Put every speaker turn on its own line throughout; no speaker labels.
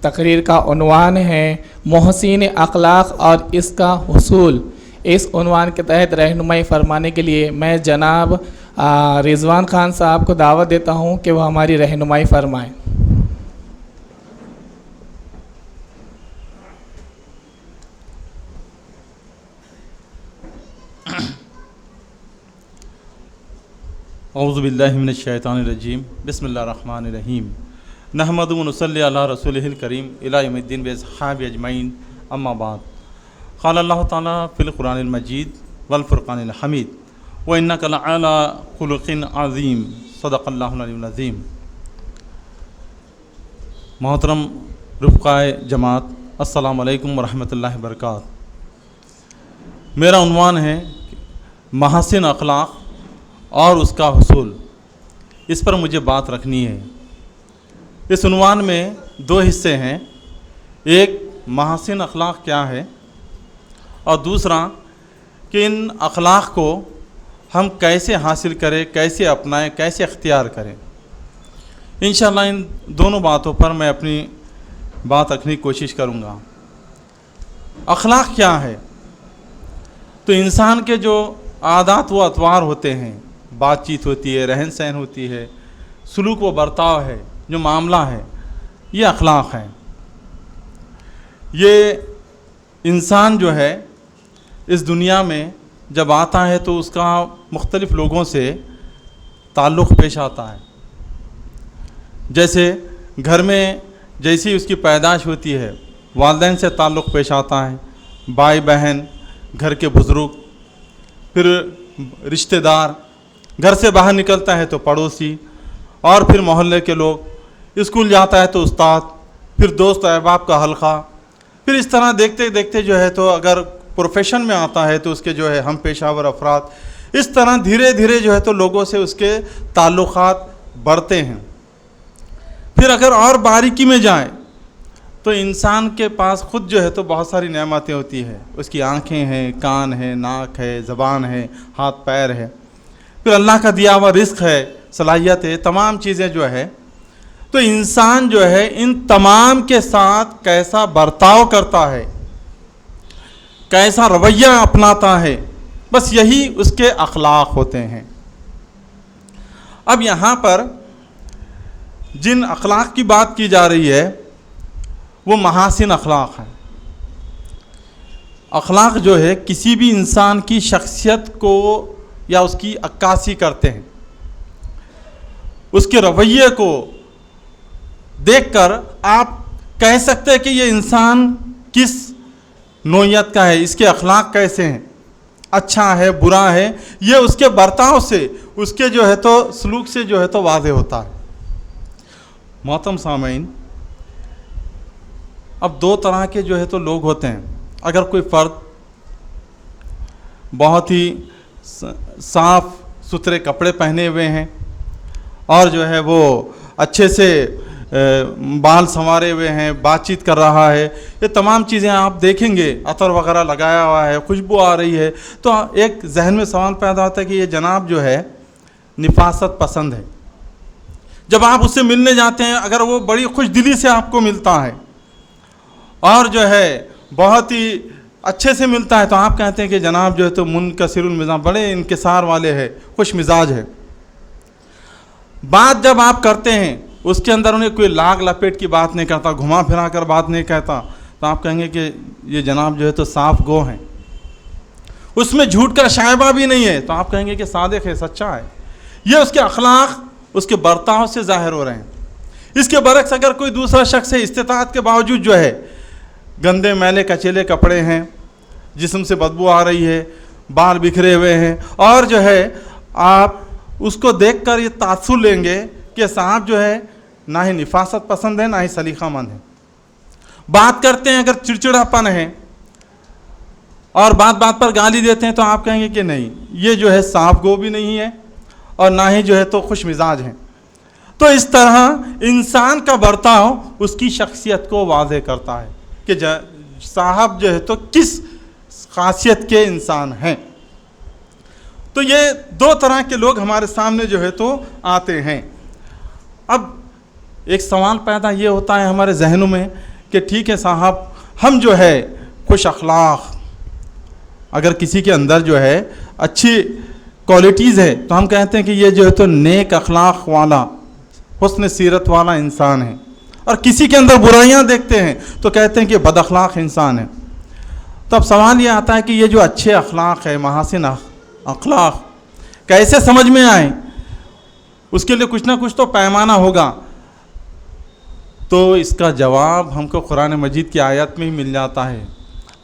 تقریر کا عنوان ہے محسن اخلاق اور اس کا حصول۔ اس عنوان کے تحت رہنمائی فرمانے کے لیے میں جناب رضوان خان صاحب کو دعوت دیتا ہوں کہ وہ ہماری رہنمائی فرمائیں۔
اعوذ باللہ من الشیطان الرجیم، بسم اللہ الرحمن الرحیم، نحمد و نصلی علی رسولہ الکریم الی یوم الدین باصحاب اجمعین، اما بعد۔ قال اللہ تعالیٰ فی القرآن المجید والفرقان الحمید وَإِنَّكَ لَعَلَىٰ خُلُقٍ عَظِيمٍ، صدق اللہ العلی العظیم۔ محترم رفقائے جماعت، السلام علیکم ورحمۃ اللہ وبرکاتہ۔ میرا عنوان ہے محاسن اخلاق اور اس کا حصول، اس پر مجھے بات رکھنی ہے۔ اس عنوان میں دو حصے ہیں، ایک محاسن اخلاق کیا ہے اور دوسرا کہ ان اخلاق کو ہم کیسے حاصل کریں، کیسے اپنائیں، کیسے اختیار کریں۔ انشاءاللہ ان دونوں باتوں پر میں اپنی بات رکھنے کی کوشش کروں گا۔ اخلاق کیا ہے؟ تو انسان کے جو عادات و اطوار ہوتے ہیں، بات چیت ہوتی ہے، رہن سہن ہوتی ہے، سلوک و برتاؤ ہے، جو معاملہ ہے، یہ اخلاق ہے۔ یہ انسان جو ہے اس دنیا میں جب آتا ہے تو اس کا مختلف لوگوں سے تعلق پیش آتا ہے۔ جیسے گھر میں جیسی اس کی پیدائش ہوتی ہے، والدین سے تعلق پیش آتا ہے، بھائی بہن، گھر کے بزرگ، پھر رشتہ دار، گھر سے باہر نکلتا ہے تو پڑوسی، اور پھر محلے کے لوگ، اسکول جاتا ہے تو استاد، پھر دوست احباب کا حلقہ، پھر اس طرح دیکھتے دیکھتے جو ہے تو اگر پروفیشن میں آتا ہے تو اس کے جو ہے ہم پیشہ ور افراد، اس طرح دھیرے دھیرے جو ہے تو لوگوں سے اس کے تعلقات بڑھتے ہیں۔ پھر اگر اور باریکی میں جائیں تو انسان کے پاس خود جو ہے تو بہت ساری نعمتیں ہوتی ہیں، اس کی آنکھیں ہیں، کان ہے، ناک ہے، زبان ہے، ہاتھ پیر ہے، پھر اللہ کا دیا ہوا رزق ہے، صلاحیت ہے، تمام چیزیں جو ہے تو انسان جو ہے ان تمام کے ساتھ کیسا برتاؤ کرتا ہے، کیسا رویہ اپناتا ہے، بس یہی اس کے اخلاق ہوتے ہیں۔ اب یہاں پر جن اخلاق کی بات کی جا رہی ہے وہ محاسن اخلاق ہیں۔ اخلاق جو ہے کسی بھی انسان کی شخصیت کو یا اس کی عکاسی کرتے ہیں، اس کے رویے کو دیکھ کر آپ کہہ سکتے ہیں کہ یہ انسان کس نوعیت کا ہے، اس کے اخلاق کیسے ہیں، اچھا ہے، برا ہے، یہ اس کے برتاؤ سے، اس کے جو ہے تو سلوک سے جو ہے تو واضح ہوتا ہے۔ محترم سامعین، اب دو طرح کے جو ہے تو لوگ ہوتے ہیں۔ اگر کوئی فرد بہت ہی صاف ستھرے کپڑے پہنے ہوئے ہیں اور جو ہے وہ اچھے سے بال سنوارے ہوئے ہیں، بات چیت کر رہا ہے، یہ تمام چیزیں آپ دیکھیں گے، عطر وغیرہ لگایا ہوا ہے، خوشبو آ رہی ہے، تو ایک ذہن میں سوال پیدا ہوتا ہے کہ یہ جناب جو ہے نفاست پسند ہے۔ جب آپ اس سے ملنے جاتے ہیں، اگر وہ بڑی خوش دلی سے آپ کو ملتا ہے اور جو ہے بہت ہی اچھے سے ملتا ہے تو آپ کہتے ہیں کہ جناب جو ہے تو منکسر المزاج، بڑے انکسار والے ہیں، خوش مزاج ہے۔ بات جب آپ کرتے ہیں اس کے اندر انہیں کوئی لاگ لپیٹ کی بات نہیں کرتا، گھما پھرا کر بات نہیں کہتا، تو آپ کہیں گے کہ یہ جناب جو ہے تو صاف گو ہیں، اس میں جھوٹ کا شائبہ بھی نہیں ہے، تو آپ کہیں گے کہ صادق ہے، سچا ہے۔ یہ اس کے اخلاق، اس کے برتاؤ سے ظاہر ہو رہے ہیں۔ اس کے برعکس اگر کوئی دوسرا شخص ہے، استطاعت کے باوجود جو ہے گندے میلے کچیلے کپڑے ہیں، جسم سے بدبو آ رہی ہے، بال بکھرے ہوئے ہیں، اور جو ہے آپ اس کو دیکھ کر یہ تاثر لیں گے کہ صاحب جو ہے نہ ہی نفاست پسند ہے، نہ ہی سلیقہ مند ہے۔ بات کرتے ہیں اگر چڑچڑاپن ہے اور بات بات پر گالی دیتے ہیں تو آپ کہیں گے کہ نہیں، یہ جو ہے صاف گو بھی نہیں ہے اور نہ ہی جو ہے تو خوش مزاج ہیں۔ تو اس طرح انسان کا برتاؤ اس کی شخصیت کو واضح کرتا ہے کہ صاحب جو ہے تو کس خاصیت کے انسان ہیں۔ تو یہ دو طرح کے لوگ ہمارے سامنے جو ہے تو آتے ہیں۔ اب ایک سوال پیدا یہ ہوتا ہے ہمارے ذہنوں میں کہ ٹھیک ہے صاحب ہم جو ہے خوش اخلاق، اگر کسی کے اندر جو ہے اچھی کوالٹیز ہے تو ہم کہتے ہیں کہ یہ جو ہے تو نیک اخلاق والا، حسن سیرت والا انسان ہے، اور کسی کے اندر برائیاں دیکھتے ہیں تو کہتے ہیں کہ بد اخلاق انسان ہے۔ تو اب سوال یہ آتا ہے کہ یہ جو اچھے اخلاق ہے، محاسن اخلاق کیسے سمجھ میں آئیں؟ اس کے لیے کچھ نہ کچھ تو پیمانہ ہوگا۔ تو اس کا جواب ہم کو قرآن مجید کی آیت میں ہی مل جاتا ہے۔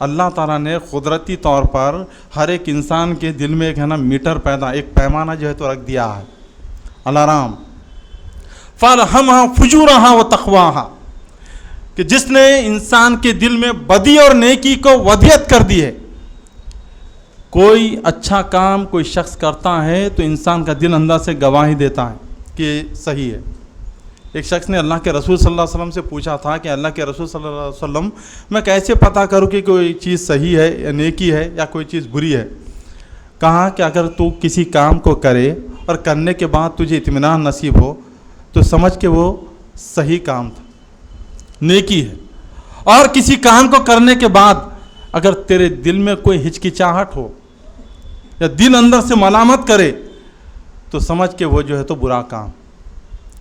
اللہ تعالیٰ نے قدرتی طور پر ہر ایک انسان کے دل میں ایک ہے نا میٹر ایک پیمانہ جو ہے تو رکھ دیا ہے، الارام، فَأَلْهَمَهَا فُجُورَهَا وَتَقْوَاهَا، کہ جس نے انسان کے دل میں بدی اور نیکی کو ودیت کر دی ہے۔ کوئی اچھا کام کوئی شخص کرتا ہے تو انسان کا دل اندر سے گواہی دیتا ہے کہ صحیح ہے۔ ایک شخص نے اللہ کے رسول صلی اللہ علیہ وسلم سے پوچھا تھا کہ اللہ کے رسول صلی اللہ علیہ وسلم میں کیسے پتہ کروں کہ کوئی چیز صحیح ہے یا نیکی ہے یا کوئی چیز بری ہے؟ کہا کہ اگر تو کسی کام کو کرے اور کرنے کے بعد تجھے اطمینان نصیب ہو تو سمجھ کہ وہ صحیح کام تھا، نیکی ہے، اور کسی کام کو کرنے کے بعد اگر تیرے دل میں کوئی ہچکچاہٹ ہو یا دل اندر سے ملامت کرے تو سمجھ کہ وہ جو ہے تو برا کام،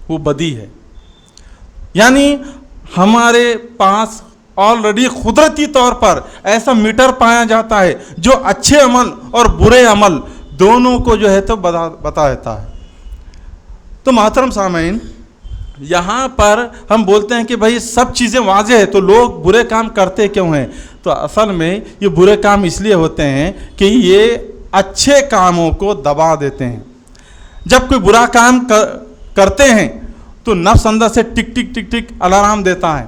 وہ بدی ہے۔ یعنی ہمارے پاس آلریڈی قدرتی طور پر ایسا میٹر پایا جاتا ہے جو اچھے عمل اور برے عمل دونوں کو جو ہے تو بتا دیتا ہے۔ تو محترم سامعین، یہاں پر ہم بولتے ہیں کہ بھائی سب چیزیں واضح ہے تو لوگ برے کام کرتے کیوں ہیں؟ تو اصل میں یہ برے کام اس لیے ہوتے ہیں کہ یہ اچھے کاموں کو دبا دیتے ہیں۔ جب کوئی برا کام کرتے ہیں تو نفس اندر سے ٹک ٹک ٹک ٹک الارم دیتا ہے،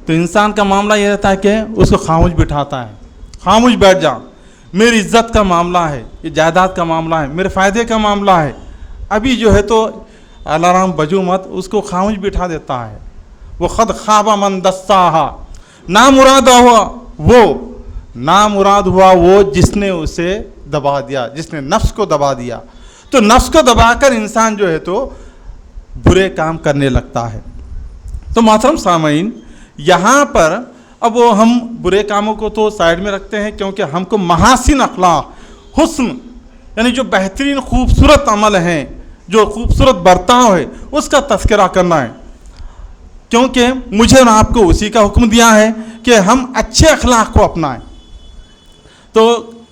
تو انسان کا معاملہ یہ رہتا ہے کہ اس کو خاموش بٹھاتا ہے، خاموش بیٹھ جا، میری عزت کا معاملہ ہے، یہ جائیداد کا معاملہ ہے، میرے فائدے کا معاملہ ہے، ابھی جو ہے تو الارم بجو مت، اس کو خاموش بٹھا دیتا ہے۔ وہ خود خواب من دساہا، نامراد ہوا وہ جس نے اسے دبا دیا، جس نے نفس کو دبا دیا۔ تو نفس کو دبا کر انسان جو ہے تو برے کام کرنے لگتا ہے۔ تو محترم سامعین، یہاں پر اب وہ ہم برے کاموں کو تو سائیڈ میں رکھتے ہیں کیونکہ ہم کو محاسن اخلاق، حسن یعنی جو بہترین خوبصورت عمل ہیں، جو خوبصورت برتاؤ ہے، اس کا تذکرہ کرنا ہے، کیونکہ مجھے اور آپ کو اسی کا حکم دیا ہے کہ ہم اچھے اخلاق کو اپنائیں۔ تو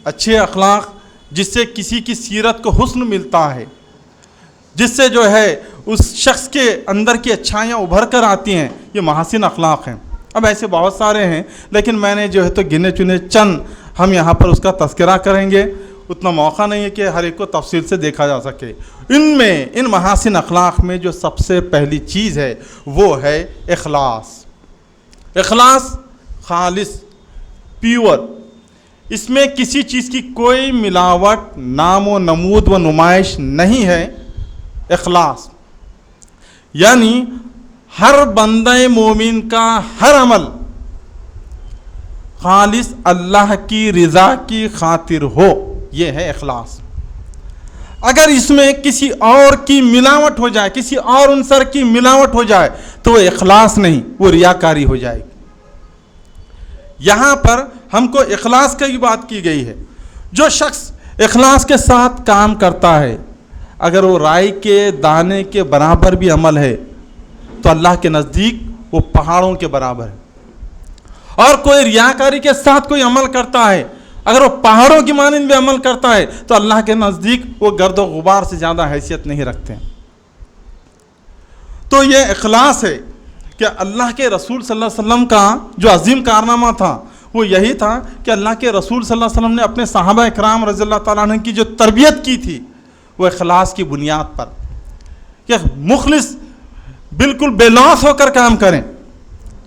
اچھے اخلاق جس سے کسی کی سیرت کو حسن ملتا ہے، جس سے جو ہے اس شخص کے اندر کی اچھائیاں ابھر کر آتی ہیں، یہ محاسن اخلاق ہیں۔ اب ایسے بہت سارے ہیں لیکن میں نے جو ہے تو گنے چنے چند ہم یہاں پر اس کا تذکرہ کریں گے، اتنا موقع نہیں ہے کہ ہر ایک کو تفصیل سے دیکھا جا سکے۔ ان محاسن اخلاق میں جو سب سے پہلی چیز ہے وہ ہے اخلاص۔ اخلاص خالص، پیور، اس میں کسی چیز کی کوئی ملاوٹ، نام و نمود و نمائش نہیں ہے۔ اخلاص یعنی ہر بندہ مومن کا ہر عمل خالص اللہ کی رضا کی خاطر ہو، یہ ہے اخلاص۔ اگر اس میں کسی اور کی ملاوٹ ہو جائے، کسی اور عنصر کی ملاوٹ ہو جائے تو وہ اخلاص نہیں، وہ ریاکاری ہو جائے گی۔ یہاں پر ہم کو اخلاص کی بات کی گئی ہے۔ جو شخص اخلاص کے ساتھ کام کرتا ہے، اگر وہ رائی کے دانے کے برابر بھی عمل ہے تو اللہ کے نزدیک وہ پہاڑوں کے برابر ہے، اور کوئی ریاکاری کے ساتھ کوئی عمل کرتا ہے، اگر وہ پہاڑوں کی مانند بھی عمل کرتا ہے تو اللہ کے نزدیک وہ گرد و غبار سے زیادہ حیثیت نہیں رکھتے ہیں۔ تو یہ اخلاص ہے کہ اللہ کے رسول صلی اللہ علیہ وسلم کا جو عظیم کارنامہ تھا وہ یہی تھا کہ اللہ کے رسول صلی اللہ علیہ وسلم نے اپنے صحابہ اکرام رضی اللہ تعالیٰ عنہ کی جو تربیت کی تھی وہ اخلاص کی بنیاد پر، کہ مخلص بالکل بے لوث ہو کر کام کریں۔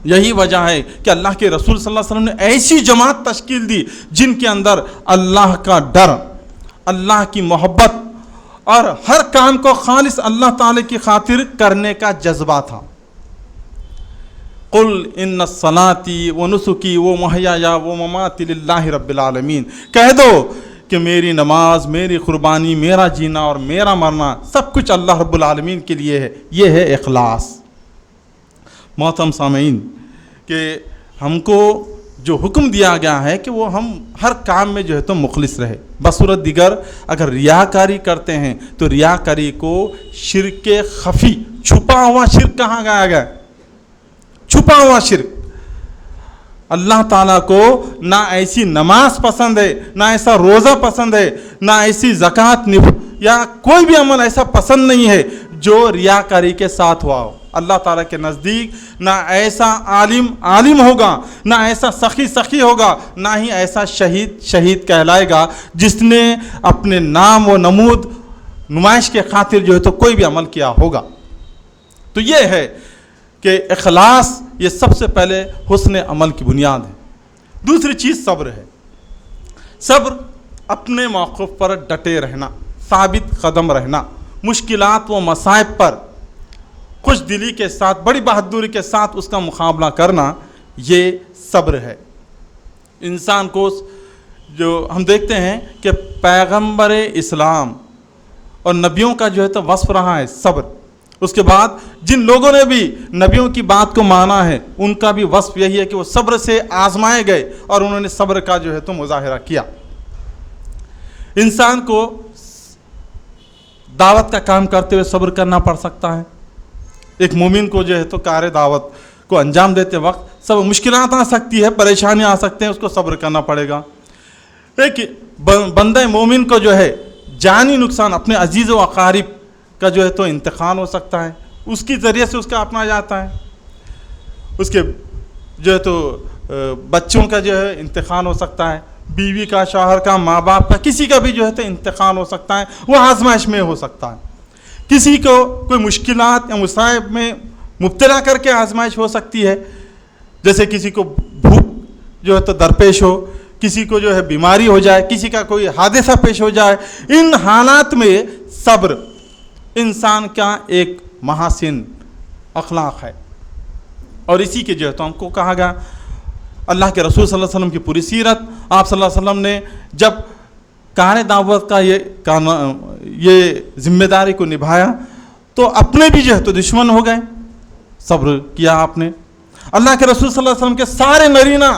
یہی وجہ ہے کہ اللہ کے رسول صلی اللہ علیہ وسلم نے ایسی جماعت تشکیل دی جن کے اندر اللہ کا ڈر، اللہ کی محبت اور ہر کام کو خالص اللہ تعالی کی خاطر کرنے کا جذبہ تھا۔ قل ان صلاتي ونسكي ومحياي ومماتي للہ رب العالمین، کہہ دو کہ میری نماز، میری قربانی، میرا جینا اور میرا مرنا سب کچھ اللہ رب العالمین کے لیے ہے۔ یہ ہے اخلاص۔ محترم سامعین، کہ کہ ہم کو جو حکم دیا گیا ہے کہ وہ ہم ہر کام میں جو ہے تو مخلص رہے. بصورت دیگر اگر ریاکاری کرتے ہیں تو ریاکاری کو شرک خفی، چھپا ہوا شرک کہا گیا. چھپا ہوا شرک. اللہ تعالیٰ کو نہ ایسی نماز پسند ہے، نہ ایسا روزہ پسند ہے، نہ ایسی زکوٰۃ یا کوئی بھی عمل ایسا پسند نہیں ہے جو ریاکاری کے ساتھ ہوا ہو. اللہ تعالیٰ کے نزدیک نہ ایسا عالم ہوگا، نہ ایسا سخی ہوگا، نہ ہی ایسا شہید کہلائے گا جس نے اپنے نام و نمائش کے خاطر جو ہے تو کوئی بھی عمل کیا ہوگا. تو یہ ہے کہ اخلاص یہ سب سے پہلے حسن عمل کی بنیاد ہے. دوسری چیز صبر ہے. صبر اپنے موقف پر ڈٹے رہنا، ثابت قدم رہنا، مشکلات و مصائب پر خوش دلی کے ساتھ، بڑی بہادری کے ساتھ اس کا مقابلہ کرنا، یہ صبر ہے. انسان کو جو ہم دیکھتے ہیں کہ پیغمبر اسلام اور نبیوں کا جو ہے تو وصف رہا ہے صبر. اس کے بعد جن لوگوں نے بھی نبیوں کی بات کو مانا ہے ان کا بھی وصف یہی ہے کہ وہ صبر سے آزمائے گئے اور انہوں نے صبر کا جو ہے تو مظاہرہ کیا. انسان کو دعوت کا کام کرتے ہوئے صبر کرنا پڑ سکتا ہے. ایک مومن کو جو ہے تو کار دعوت کو انجام دیتے وقت سب مشکلات آ سکتی ہے، پریشانیاں آ سکتے ہیں، اس کو صبر کرنا پڑے گا. ایک بندہ مومن کو جو ہے جانی نقصان، اپنے عزیز و اقارب کا جو ہے تو انتقال ہو سکتا ہے، اس کی ذریعے سے اس کا اپنا جاتا ہے. اس کے جو ہے تو بچوں کا جو ہے انتقال ہو سکتا ہے، بیوی کا، شوہر کا، ماں باپ کا، کسی کا بھی جو ہے تو انتقال ہو سکتا ہے. وہ آزمائش میں ہو سکتا ہے. کسی کو کوئی مشکلات یا مصائب میں مبتلا کر کے آزمائش ہو سکتی ہے، جیسے کسی کو بھوک جو ہے تو درپیش ہو، کسی کو جو ہے بیماری ہو جائے، کسی کا کوئی حادثہ پیش ہو جائے. ان حالات میں صبر انسان کا ایک محاسن اخلاق ہے. اور اسی کے جو ہے تو ہم کو کہا گیا، اللہ کے رسول صلی اللہ علیہ وسلم کی پوری سیرت، آپ صلی اللہ علیہ وسلم نے جب کار دعوت کا یہ ذمہ داری کو نبھایا تو اپنے بھی جو ہے تو دشمن ہو گئے. صبر کیا آپ نے. اللہ کے رسول صلی اللہ علیہ وسلم کے سارے نرینہ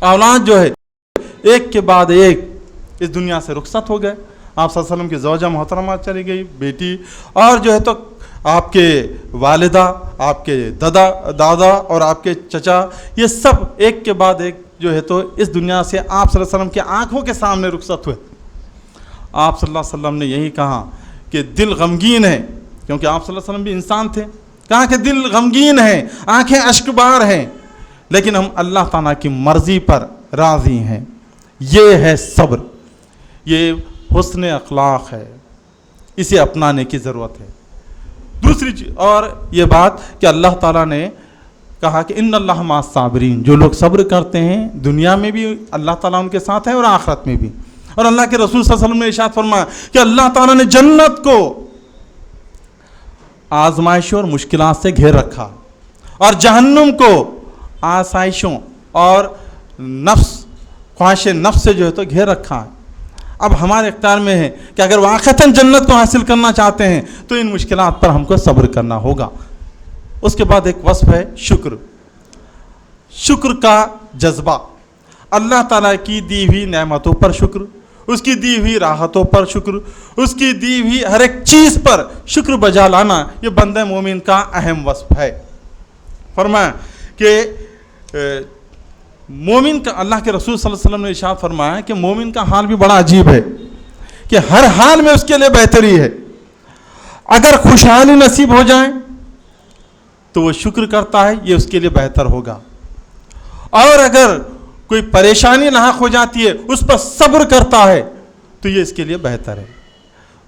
اولاد جو ہے ایک کے بعد ایک اس دنیا سے رخصت ہو گئے. آپ صلی اللہ علیہ وسلم کی زوجہ محترمہ چلی گئی، بیٹی، اور جو ہے تو آپ کے والدہ، آپ کے دادا اور آپ کے چچا، یہ سب ایک کے بعد ایک جو ہے تو اس دنیا سے آپ صلی اللہ علیہ وسلم کی آنکھوں کے سامنے رخصت ہوئے. آپ صلی اللہ علیہ وسلم نے یہی کہا کہ دل غمگین ہے، کیونکہ آپ صلی اللہ علیہ وسلم بھی انسان تھے. کہا کہ دل غمگین ہے، آنکھیں اشکبار ہیں، لیکن ہم اللہ تعالیٰ کی مرضی پر راضی ہیں. یہ ہے صبر، یہ حسن اخلاق ہے، اسے اپنانے کی ضرورت ہے. دوسری چیز اور یہ بات کہ اللہ تعالیٰ نے کہا کہ ان اللہ مع الصابرین، جو لوگ صبر کرتے ہیں دنیا میں بھی اللہ تعالیٰ ان کے ساتھ ہے اور آخرت میں بھی. اور اللہ کے رسول صلی اللہ علیہ وسلم نے ارشاد فرمایا کہ اللہ تعالیٰ نے جنت کو آزمائشوں اور مشکلات سے گھیر رکھا اور جہنم کو آسائشوں اور خواہش نفس سے جو ہے تو گھیر رکھا ہے. اب ہمارے اختیار میں ہے کہ اگر واقعتاً جنت کو حاصل کرنا چاہتے ہیں تو ان مشکلات پر ہم کو صبر کرنا ہوگا. اس کے بعد ایک وصف ہے شکر کا جذبہ. اللہ تعالیٰ کی دی ہوئی نعمتوں پر شکر، اس کی دی ہوئی راحتوں پر شکر، اس کی دی ہوئی ہر ایک چیز پر شکر بجا لانا، یہ بندہ مومن کا اہم وصف ہے. فرمایا کہ مومن کا، اللہ کے رسول صلی اللہ علیہ وسلم نے ارشاد فرمایا کہ مومن کا حال بھی بڑا عجیب ہے کہ ہر حال میں اس کے لیے بہتری ہے. اگر خوشحالی نصیب ہو جائے تو وہ شکر کرتا ہے، یہ اس کے لیے بہتر ہوگا. اور اگر کوئی پریشانی لاحق ہو جاتی ہے اس پر صبر کرتا ہے تو یہ اس کے لیے بہتر ہے.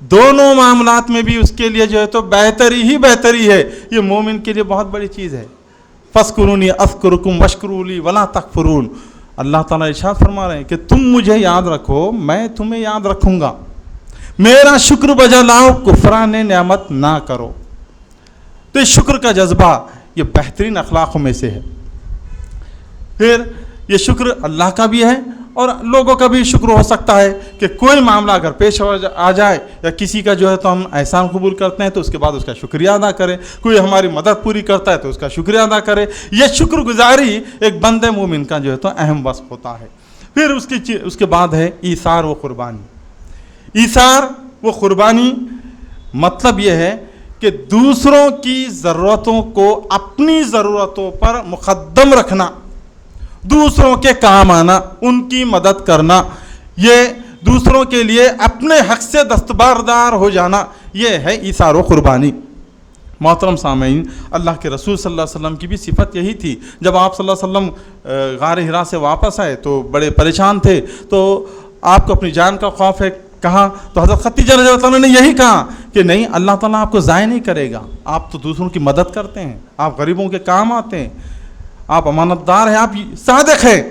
دونوں معاملات میں بھی اس کے لیے جو ہے تو بہتری ہے. یہ مومن کے لیے بہت بڑی چیز ہے. فَاذْكُرُونِي أَذْكُرْكُمْ وَاشْكُرُوا لِي وَلَا تَكْفُرُونَ. اللہ تعالیٰ ارشاد فرما رہے ہیں کہ تم مجھے یاد رکھو، میں تمہیں یاد رکھوں گا، میرا شکر بجا لاؤ، کفران نعمت نہ کرو. تو شکر کا جذبہ یہ بہترین اخلاقوں میں سے ہے. پھر یہ شکر اللہ کا بھی ہے اور لوگوں کا بھی شکر ہو سکتا ہے کہ کوئی معاملہ اگر پیش آ جائے یا کسی کا جو ہے تو ہم احسان قبول کرتے ہیں تو اس کے بعد اس کا شکریہ ادا کریں. کوئی ہماری مدد پوری کرتا ہے تو اس کا شکریہ ادا کرے. یہ شکر گزاری ایک بندے مومن کا جو ہے تو اہم وصف ہوتا ہے. پھر اس کے بعد ہے ایثار و قربانی. ایثار و قربانی مطلب یہ ہے کہ دوسروں کی ضرورتوں کو اپنی ضرورتوں پر مقدم رکھنا، دوسروں کے کام آنا، ان کی مدد کرنا، یہ دوسروں کے لیے اپنے حق سے دستبردار ہو جانا، یہ ہے ایثار و قربانی. محترم سامعین، اللہ کے رسول صلی اللہ علیہ وسلم کی بھی صفت یہی تھی. جب آپ صلی اللہ علیہ وسلم غار حرا سے واپس آئے تو بڑے پریشان تھے، تو آپ کو اپنی جان کا خوف ہے. کہا تو حضرت خدیجہ رضی اللہ عنہ نے یہی کہا کہ نہیں، اللہ تعالیٰ آپ کو ضائع نہیں کرے گا. آپ تو دوسروں کی مدد کرتے ہیں، آپ غریبوں کے کام آتے ہیں، آپ امانت دار ہیں، آپ صادق ہیں،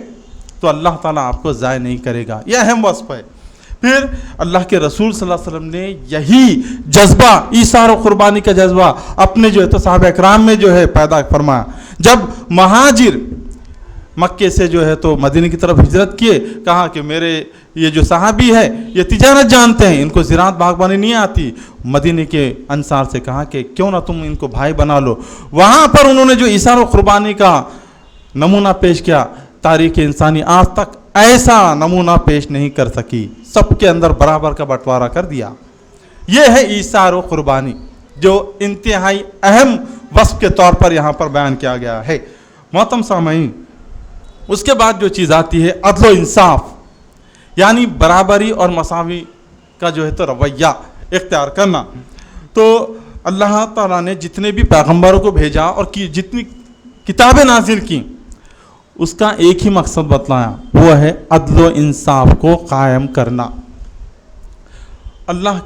تو اللہ تعالیٰ آپ کو ضائع نہیں کرے گا. یہ اہم وصف ہے. پھر اللہ کے رسول صلی اللہ علیہ وسلم نے یہی جذبہ، ایثار و قربانی کا جذبہ اپنے جو ہے تو صحابہ اکرام میں جو ہے پیدا فرمایا. جب مہاجر مکے سے جو ہے تو مدینہ کی طرف ہجرت کیے، کہا کہ میرے یہ جو صحابی ہے یہ تجارت جانتے ہیں، ان کو زراعت باغبانی نہیں آتی. مدینہ کے انصار سے کہا کہ کیوں نہ تم ان کو بھائی بنا لو. وہاں پر انہوں نے جو ایثار و قربانی کا نمونہ پیش کیا، تاریخ انسانی آج تک ایسا نمونہ پیش نہیں کر سکی. سب کے اندر برابر کا بٹوارہ کر دیا. یہ ہے ایثار و قربانی جو انتہائی اہم وصف کے طور پر یہاں پر بیان کیا گیا ہے. محترم سامعین، اس کے بعد جو چیز آتی ہے عدل و انصاف، یعنی برابری اور مساوی کا جو ہے تو رویہ اختیار کرنا. تو اللہ تعالیٰ نے جتنے بھی پیغمبروں کو بھیجا اور جتنی کتابیں نازل کی، اس کا ایک ہی مقصد بتلایا، وہ ہے عدل و انصاف کو قائم کرنا. اللہ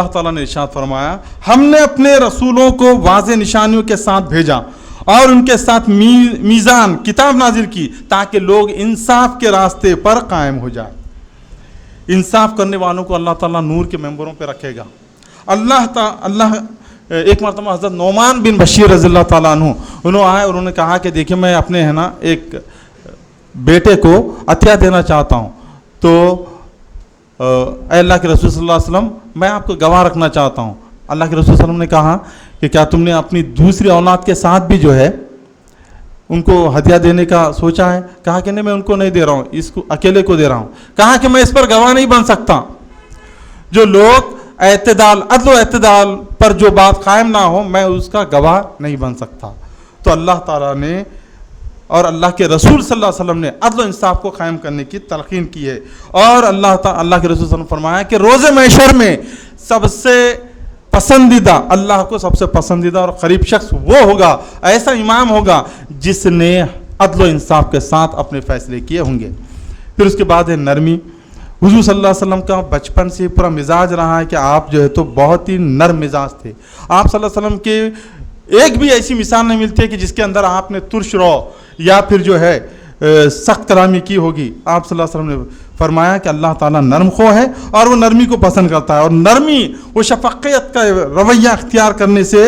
تعالیٰ نے ارشاد فرمایا، ہم نے اپنے رسولوں کو واضح نشانیوں کے ساتھ بھیجا اور ان کے ساتھ میزان کتاب نازل کی تاکہ لوگ انصاف کے راستے پر قائم ہو جائیں. انصاف کرنے والوں کو اللہ تعالیٰ نور کے ممبروں پہ رکھے گا. اللہ ایک مرتبہ حضرت نعمان بن بشیر رضی اللہ تعالیٰ عنہ انہوں آئے اور انہوں نے کہا کہ دیکھیں میں اپنے ایک بیٹے کو عطیہ دینا چاہتا ہوں، تو اے اللہ کے رسول صلی اللہ علیہ وسلم میں آپ کو گواہ رکھنا چاہتا ہوں. اللہ کے رسول صلی اللہ علیہ وسلم نے کہا کہ کیا تم نے اپنی دوسری اولاد کے ساتھ بھی جو ہے ان کو ہدیہ دینے کا سوچا ہے؟ کہا کہ نہیں، میں ان کو نہیں دے رہا ہوں، اس کو اکیلے کو دے رہا ہوں. کہا کہ میں اس پر گواہ نہیں بن سکتا. جو لوگ اعتدال، عدل و اعتدال پر جو بات قائم نہ ہو، میں اس کا گواہ نہیں بن سکتا. تو اللہ تعالیٰ نے اور اللہ کے رسول صلی اللہ علیہ وسلم نے عدل و انصاف کو قائم کرنے کی تلقین کی ہے. اور اللہ کے رسول صلی اللہ علیہ وسلم نے فرمایا کہ روز محشر میں سب سے پسندیدہ، اللہ کو سب سے پسندیدہ اور قریب شخص وہ ہوگا، ایسا امام ہوگا جس نے عدل و انصاف کے ساتھ اپنے فیصلے کیے ہوں گے. پھر اس کے بعد ہے نرمی. حضور صلی اللہ علیہ وسلم کا بچپن سے پورا مزاج رہا ہے کہ آپ جو ہے تو بہت ہی نرم مزاج تھے. آپ صلی اللہ علیہ وسلم کے ایک بھی ایسی مثال نہیں ملتی ہے کہ جس کے اندر آپ نے ترش رو یا پھر جو ہے سخت کلامی کی ہوگی. آپ صلی اللہ علیہ وسلم نے فرمایا کہ اللہ تعالیٰ نرم خو ہے اور وہ نرمی کو پسند کرتا ہے. اور نرمی، وہ شفقت کا رویہ اختیار کرنے سے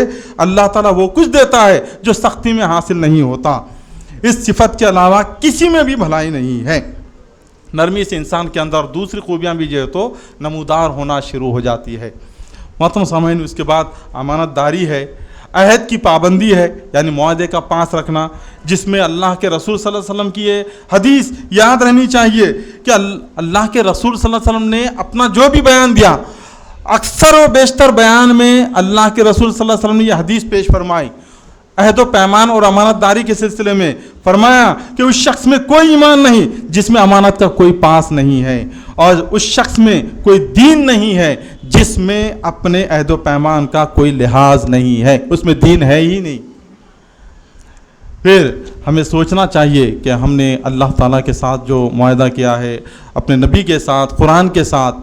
اللہ تعالیٰ وہ کچھ دیتا ہے جو سختی میں حاصل نہیں ہوتا. اس صفت کے علاوہ کسی میں بھی بھلائی نہیں ہے. نرمی سے انسان کے اندر دوسری خوبیاں بھی جو ہے تو نمودار ہونا شروع ہو جاتی ہے. محترم سامعین، اس کے بعد امانت داری ہے، عہد کی پابندی ہے، یعنی معاہدے کا پاس رکھنا، جس میں اللہ کے رسول صلی اللہ علیہ وسلم کی یہ حدیث یاد رہنی چاہیے کہ اللہ کے رسول صلی اللہ علیہ وسلم نے اپنا جو بھی بیان دیا، اکثر و بیشتر بیان میں اللہ کے رسول صلی اللہ علیہ وسلم نے یہ حدیث پیش فرمائی. عہد و پیمان اور امانت داری کے سلسلے میں فرمایا کہ اس شخص میں کوئی ایمان نہیں جس میں امانت کا کوئی پاس نہیں ہے، اور اس شخص میں کوئی دین نہیں ہے جس میں اپنے عہد و پیمان کا کوئی لحاظ نہیں ہے. اس میں دین ہے ہی نہیں. پھر ہمیں سوچنا چاہیے کہ ہم نے اللہ تعالیٰ کے ساتھ جو معاہدہ کیا ہے، اپنے نبی کے ساتھ، قرآن کے ساتھ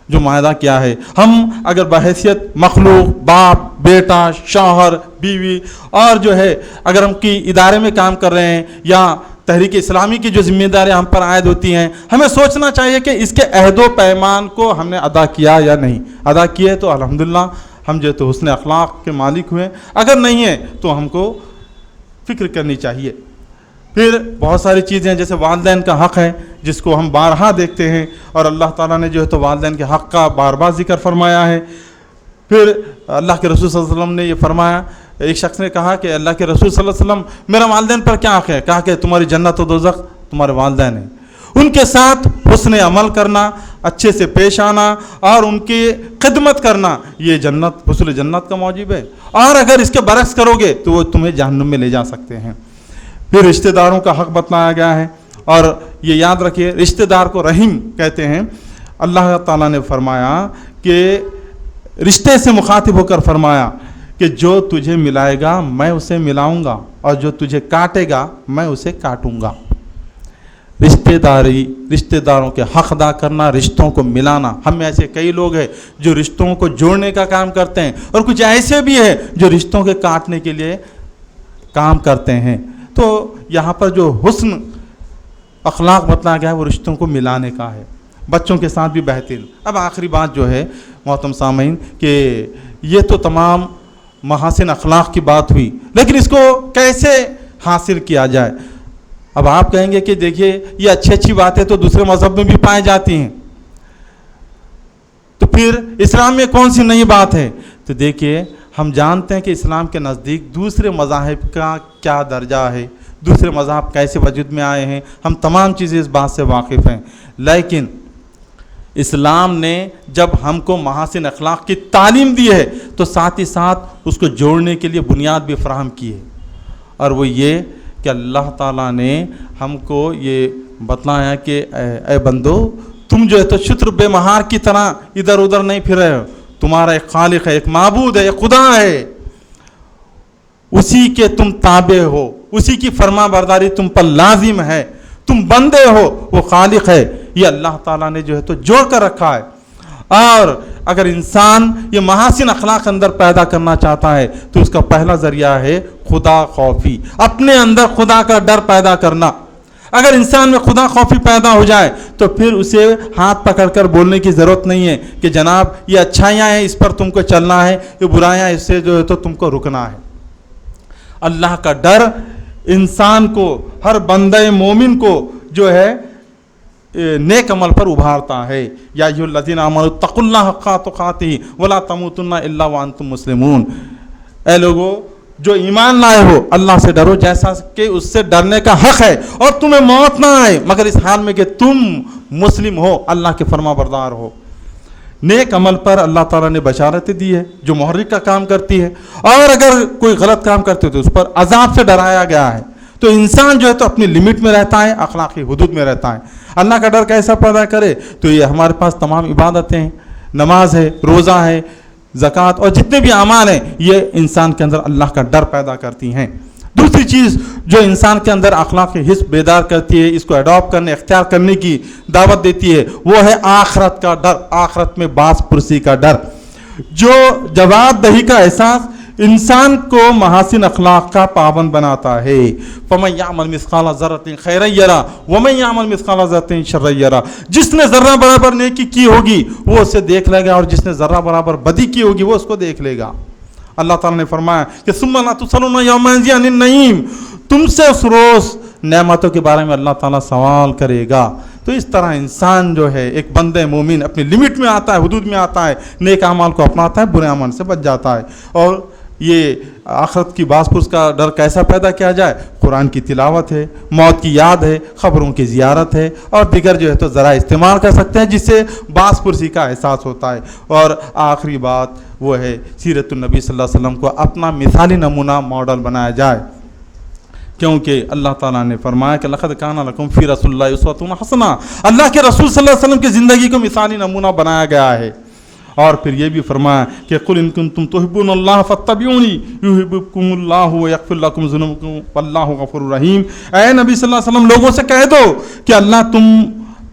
جو معاہدہ کیا ہے، ہم اگر بحیثیت مخلوق، باپ، بیٹا، شوہر، بیوی، اور جو ہے اگر ہم کی ادارے میں کام کر رہے ہیں یا تحریک اسلامی کی جو ذمہ داریاں ہم پر عائد ہوتی ہیں، ہمیں سوچنا چاہیے کہ اس کے عہد و پیمان کو ہم نے ادا کیا یا نہیں. ادا کیے تو الحمدللہ ہم جو تو حسن اخلاق کے مالک ہوئے، اگر نہیں ہے تو ہم کو فکر کرنی چاہیے. پھر بہت ساری چیزیں جیسے والدین کا حق ہے جس کو ہم بارہا دیکھتے ہیں، اور اللہ تعالیٰ نے جو ہے تو والدین کے حق کا بار بار ذکر فرمایا ہے۔ پھر اللہ کے رسول صلی اللہ علیہ وسلم نے یہ فرمایا، ایک شخص نے کہا کہ اللہ کے رسول صلی اللہ علیہ وسلم میرا والدین پر کیا حق ہے؟ کہا کہ تمہاری جنت و دوزخ تمہارے والدین ہیں، ان کے ساتھ حسن عمل کرنا، اچھے سے پیش آنا اور ان کی خدمت کرنا، یہ جنت حصول جنت کا موجب ہے، اور اگر اس کے برعکس کرو گے تو وہ تمہیں جہنم میں لے جا سکتے ہیں۔ پھر رشتہ داروں کا حق بتلایا گیا ہے، اور یہ یاد رکھیے رشتہ دار کو رحیم کہتے ہیں۔ اللہ تعالیٰ نے فرمایا کہ رشتے سے مخاطب ہو کر فرمایا کہ جو تجھے ملائے گا میں اسے ملاؤں گا، اور جو تجھے کاٹے گا میں اسے کاٹوں گا۔ رشتہ داروں کے حق ادا کرنا، رشتوں کو ملانا۔ ہم میں ایسے کئی لوگ ہیں جو رشتوں کو جوڑنے کا کام کرتے ہیں، اور کچھ ایسے بھی ہیں جو رشتوں کے کاٹنے کے لیے کام کرتے ہیں۔ تو یہاں پر جو حسن اخلاق بتلایا گیا ہے وہ رشتوں کو ملانے کا ہے، بچوں کے ساتھ بھی بہترین۔ اب آخری بات جو ہے محترم سامعین کہ یہ تو تمام محاسن اخلاق کی بات ہوئی، لیکن اس کو کیسے حاصل کیا جائے؟ اب آپ کہیں گے کہ دیکھیے یہ اچھی باتیں تو دوسرے مذہب میں بھی پائی جاتی ہیں، تو پھر اسلام میں کون سی نئی بات ہے؟ تو دیکھیے ہم جانتے ہیں کہ اسلام کے نزدیک دوسرے مذاہب کا کیا درجہ ہے، دوسرے مذہب کیسے وجود میں آئے ہیں، ہم تمام چیزیں اس بات سے واقف ہیں، لیکن اسلام نے جب ہم کو محاسن اخلاق کی تعلیم دی ہے تو ساتھ ہی ساتھ اس کو جوڑنے کے لیے بنیاد بھی فراہم کی ہے، اور وہ یہ کہ اللہ تعالیٰ نے ہم کو یہ بتلایا کہ اے بندو تم جو ہے تو شتر بے مہار کی طرح ادھر ادھر نہیں پھر رہے ہو، تمہارا ایک خالق ہے، ایک معبود ہے، ایک خدا ہے، اسی کے تم تابع ہو، اسی کی فرما برداری تم پر لازم ہے، تم بندے ہو، وہ خالق ہے۔ یہ اللہ تعالیٰ نے جو ہے تو جوڑ کر رکھا ہے، اور اگر انسان یہ محاسن اخلاق اندر پیدا کرنا چاہتا ہے تو اس کا پہلا ذریعہ ہے خدا خوفی، اپنے اندر خدا کا ڈر پیدا کرنا۔ اگر انسان میں خدا خوفی پیدا ہو جائے تو پھر اسے ہاتھ پکڑ کر بولنے کی ضرورت نہیں ہے کہ جناب یہ اچھائیاں ہیں اس پر تم کو چلنا ہے، یہ برائیاں اس سے جو ہے تو تم کو رکنا ہے۔ اللہ کا ڈر انسان کو، ہر بندہ مومن کو جو ہے نیک عمل پر ابھارتا ہے۔ یا ایھا الذین آمنوا اتقوا اللہ حق تقاتہ ولا تموتن الا وانتم مسلمون، اے لوگو جو ایمان لائے ہو اللہ سے ڈرو جیسا کہ اس سے ڈرنے کا حق ہے، اور تمہیں موت نہ آئے مگر اس حال میں کہ تم مسلم ہو، اللہ کے فرما بردار ہو۔ نیک عمل پر اللہ تعالیٰ نے بشارتیں دی ہے جو محرک کا کام کرتی ہے، اور اگر کوئی غلط کام کرتے ہو تو اس پر عذاب سے ڈرایا گیا ہے۔ تو انسان جو ہے تو اپنی لمٹ میں رہتا ہے، اخلاقی حدود میں رہتا ہے۔ اللہ کا ڈر کیسا پیدا کرے؟ تو یہ ہمارے پاس تمام عبادتیں ہیں، نماز ہے، روزہ ہے، زکوٰۃ اور جتنے بھی اعمال ہیں، یہ انسان کے اندر اللہ کا ڈر پیدا کرتی ہیں۔ دوسری چیز جو انسان کے اندر اخلاقی حس بیدار کرتی ہے، اس کو اڈاپٹ کرنے، اختیار کرنے کی دعوت دیتی ہے، وہ ہے آخرت کا ڈر، آخرت میں باز پرسی کا ڈر۔ جو جواب دہی کا احساس انسان کو محاسن اخلاق کا پابند بناتا ہے۔ فَمَن يَعْمَلْ مِثْقَالَ ذَرَّةٍ خَيْرًا يَرَهُ وَمَن يَعْمَلْ مِثْقَالَ ذَرَّةٍ شَرًّا يَرَهُ، جس نے ذرہ برابر نیکی کی ہوگی وہ اسے دیکھ لے گا، اور جس نے ذرہ برابر بدی کی ہوگی وہ اس کو دیکھ لے گا۔ اللہ تعالیٰ نے فرمایا کہ ثُمَّ لَا تُسْأَلُونَ يَوْمَئِذٍ عَنِ النَّعِيمِ، تم سے اس روز نعمتوں کے بارے میں اللہ تعالیٰ سوال کرے گا۔ تو اس طرح انسان جو ہے ایک بندہ مومن اپنی لمٹ میں آتا ہے، حدود میں آتا ہے، نیک اعمال کو اپناتا ہے، برے اعمال سے بچ جاتا ہے۔ اور یہ آخرت کی باز پرس کا ڈر کیسا پیدا کیا جائے؟ قرآن کی تلاوت ہے، موت کی یاد ہے، خبروں کی زیارت ہے، اور دیگر جو ہے تو ذرائع استعمال کر سکتے ہیں جس سے باز پرسی کا احساس ہوتا ہے۔ اور آخری بات وہ ہے سیرت النبی صلی اللہ علیہ وسلم کو اپنا مثالی نمونہ ماڈل بنایا جائے، کیونکہ اللہ تعالیٰ نے فرمایا کہ لَقَدْ كَانَ لَكُمْ فِي رَسُولِ اللَّهِ أُسْوَةٌ حَسَنَةٌ، اللہ کے رسول صلی اللہ علیہ وسلم کی زندگی کو مثالی نمونہ بنایا گیا ہے۔ اور پھر یہ بھی فرمایا کہ قُلْ إِن كُنتُمْ تُحِبُّونَ اللَّهَ فَاتَّبِعُونِي يُحْبِبْكُمُ اللَّهُ وَيَغْفِرْ لَكُمْ ذُنُوبَكُمْ وَاللَّهُ غَفُورٌ رَحِيمٌ۔ اے نبی صلی اللہ علیہ وسلم لوگوں سے کہہ دو کہ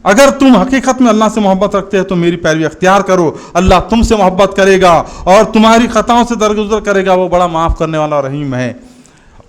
اگر تم حقیقت میں اللہ سے محبت رکھتے ہیں تو میری پیروی اختیار کرو، اللہ تم سے محبت کرے گا اور تمہاری خطاؤں سے درگزر کرے گا، وہ بڑا معاف کرنے والا رحیم ہے۔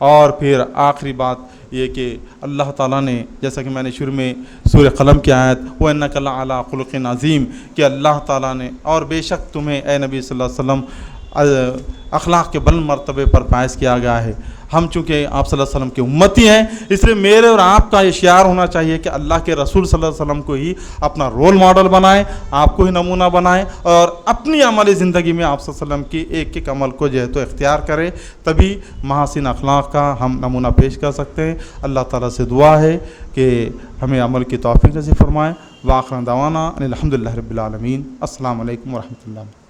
اور پھر آخری بات یہ کہ اللہ تعالیٰ نے جیسا کہ میں نے شروع میں سورہ قلم کی آیت وَإِنَّكَ لَعَلَىٰ خُلُقٍ عَظِيمٍ، کہ اللہ تعالیٰ نے اور بے شک تمہیں اے نبی صلی اللہ علیہ وسلم اخلاق کے بلند مرتبے پر فائز کیا گیا ہے۔ ہم چونکہ آپ صلی اللہ علیہ وسلم کے امتی ہیں، اس لیے میرے اور آپ کا یہ شعار ہونا چاہیے کہ اللہ کے رسول صلی اللہ علیہ وسلم کو ہی اپنا رول ماڈل بنائیں، آپ کو ہی نمونہ بنائیں، اور اپنی عملی زندگی میں آپ صلی اللہ علیہ وسلم کی ایک ایک عمل کو جو ہے تو اختیار کریں، تبھی محاسن اخلاق کا ہم نمونہ پیش کر سکتے ہیں۔ اللہ تعالیٰ سے دعا ہے کہ ہمیں عمل کی توفیق نصیب فرمائے۔ وآخر دعوانا ان الحمد للہ رب العالمین۔ السلام علیکم ورحمۃ اللہ۔